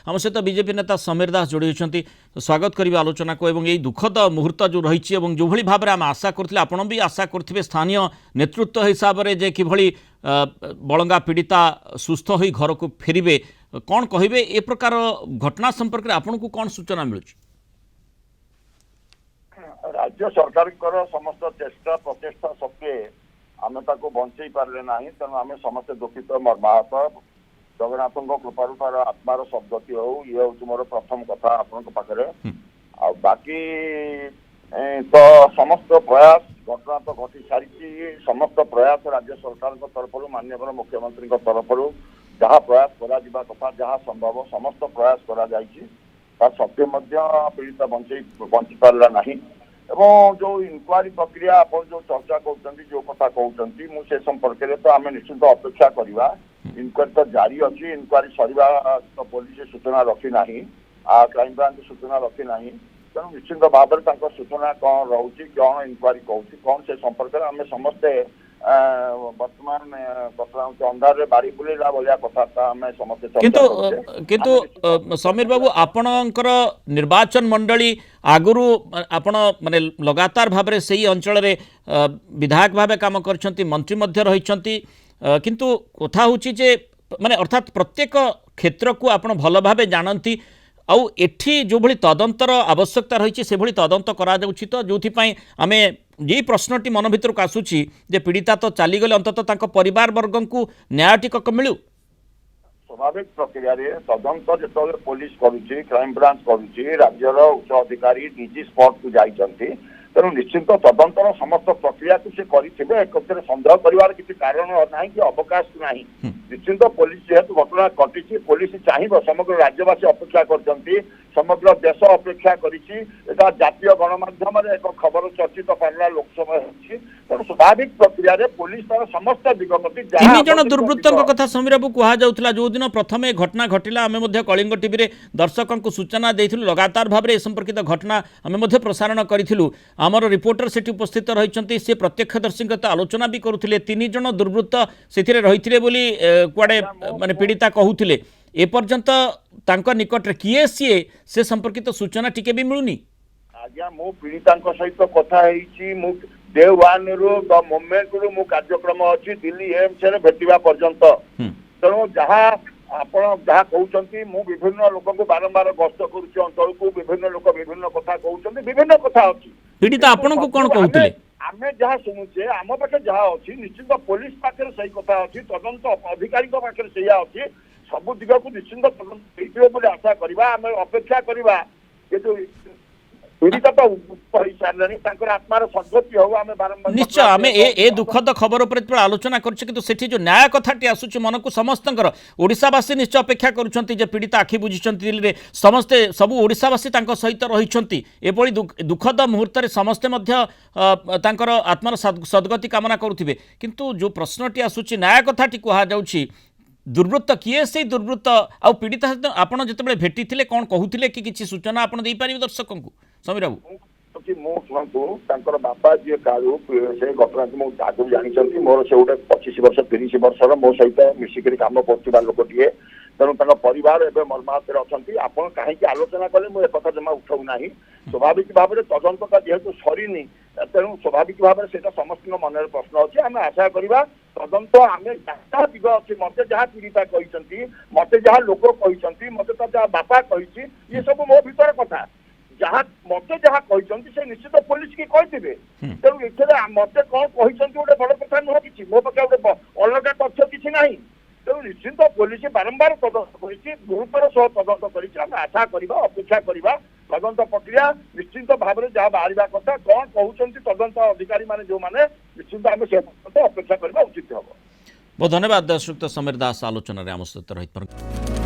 आम सहित बीजेपी नेता समीर दास जोड़ी होती स्वागत करेंगे आलोचना को एवं यही दुखद मुहूर्त जो रही जो भाव में आम आशा करते आपण भी आशा करते स्थानीय नेतृत्व हिसाब से कि बलंगा पीड़िता सुस्थ हो घर को फेरवे कौन कहे ए प्रकार घटना संपर्क में आपन को कौन सूचना मिलू? राज्य सरकार समस्त चेष्टा प्रचेषा सत्वे आम बंचई पारे ना तेणु आम समस्त दुखित मर्माहत जगन्नाथ कृपार तार आत्मार सद्गति हो ये हूँ मोर प्रथम कथा आपे बाकी तो समस्त प्रयास घटना तो घटी सारी समस्त प्रयास राज्य सरकार तरफ माननीय मुख्यमंत्री तरफ जहाँ प्रयास करा कथा जहाँ संभव समस्त प्रयास करा सत्वे पीड़िता बंची पारा ना एवं जो इनक्वारी प्रक्रिया आप जो चर्चा कहते जो कथा कहते मुझे संपर्क में तो आम निश्चित अपेक्षा करवा इनक्वारी तो जारी अच्छी इनक्वारी सरिवा तो पुलिस सूचना रखी ना क्राइम ब्रांच सूचना रखी ना तेणु निश्चित भाव में सूचना कौन रोचे कौन इनक्वारी कौन कौन से संपर्क में आम समस्ते वर्तमान कथा अंधार बाड़ी बुलेला भाया कथा समस्ते किंतु समीर बाबू आपणकर निर्वाचन मंडली आगुरु आपण माने लगातार भाव में सही अंचल रे विधायक भाव काम करछंती मंत्री मध्य रहिछंती किंतु कथा होची जे माने अर्थात प्रत्येक क्षेत्र को आपण भल भाव जानती आउ एठी जो भली तदंतर आवश्यकता रही से भली तदंत करा जाउछि तो जोथि पई आमे ये प्रश्नटी मन भितर को आसुछि जे पीड़िता तो चली गले अंतत तांको परिवार वर्ग को न्याय टिकक मिलू स्वाभाविक प्रक्रिया रे तदंत जो पुलिस करुछि क्राइम ब्रांच करुछि राज्यर उच्च अधिकारी निजी स्पॉट को जाइछंती तेणु निश्चित तदंतर समस्त प्रक्रिया को से करिथिबे एक संदेह करिवार किसी कारण नाही कि अवकाश नाही निश्चित पुलिस जेहेतु घटना घटी पुलिस चाहिए समग्र राज्यवासी अपेक्षा करछंती समग्र देश अपेक्षा करिछि एटा जातीय गणमाध्यम रे एक खबर चर्चित पारला लोकसभा होछि तेणु स्वाभाविक प्रक्रिया रे पुलिस तार समस्त दिगमती तीन जन दुर्वृत्तों कथा समीर बाबू कहा जाउथला जो दिन प्रथमे घटना घटिला आमे मध्ये कलिंग टीवी रे दर्शकों को सूचना देथिलु लगातार भाव में संपर्कित घटना आमे मध्ये प्रसारण करिथिलु आमर रिपोर्टर सेठी उपस्थित रहिछंती से प्रत्यक्षदर्शी सहित आलोचना भी करुथिले तीन जन दुर्वृत्त सेथिरे रहिथिले बोली कुआडे माने पीड़िता कहूथिले ए पर्यंत तांको निकट रे किए सीए से संपर्कित सूचना टिके भी मिलुनी आज्ञा मो पीड़िता सहित कथा हेछि मु डे 1 रो द मोमेंट रो मु कार्यक्रम अछि दिल्ली एम्स रे भेटिबा पर्यंत तेणु जहाँ आपण जहाँ कहते मु विभिन्न लोक को बारंबार गस्त करुच्ची अंचल को विभिन्न लोक विभिन्न कथा कहते विभिन्न कथा अच्छी पीड़िता आपण को कौन कहते आमे जहाँ शुणुचे आम पाखे जहाँ अच्छी निश्चित पुलिस पाखे सही कथा अच्छी तदंत अधिकारी पाखे सैया अच्छी सबु दिग को निश्चित तदंत आशा करवा आम अपेक्षा करवा पीड़िता तो आत्मार सद्गति हो आम बारंबार निश्चय आम ए दुखद खबर उपर आलोचना कर जो न्याय कथाटी आसूची मन को समस्त ओडिशावासी निश्चय अपेक्षा करुछंती जे पीड़िता आखि बुझिछंती दिल्ली समस्ते सबु ओडिशावासी तांको सहित रहिछंती एभली दुखद मुहूर्त रे समस्ते मध्य तांकर आत्मार सद्गति कामना करुथिबे किंतु जो प्रश्नटी आसूची न्याय कथाटी कहा जाउची दुर्वृत्त किए से दुर्वृत्त आ पीड़िता आपड़ जिते भेटी थे कौन कहते कि किसी सूचना आप दर्शकों को समीर बाबू मुझे बापा जी कालू से घटना मुझे आगु जानी मोर से गोटे 25 वर्ष 30 वर्षर मो सहित मिसिक कम कर लोकटे तेणु परिवार एवं मर्माहत अच्छा आप कहीं आलोचना कले मुझे कथा जमा उठाऊ ना स्वाभाविक भाव में तदंत जेहेतु सरीनी तेणु स्वाभाविक भाव में समस्त मन प्रश्न अच्छे आम आशा करवा तदंत आम जहाँ दिग अच्छी मत जहाँ पीड़िता कहते मत जहाँ लोक कहते मत जहाँ बापा कही ये सब मो भर कथा जहाँ मत जहाँ कहते से निश्चित पुलिस की कहते तेणु ये मत कौन कहते गोटे बड़ कथा नुह कि मो पाखे गोटे अलग तथ्य किसी ना तेणु निश्चित पुलिस बारंबार तदंत कर गुरुतर सह तदंत कर आशा करवा अपेक्षा करवा तदंत प्रक्रिया निश्चित भाव में जहाँ बाहर कथा कौन कहते तदंत अधिकारी माने जो माने निश्चित आम से अपेक्षा करवा उचित हम। बहुत धन्यवाद श्रीयुक्त समीर दास आलोचना आम सहित रही।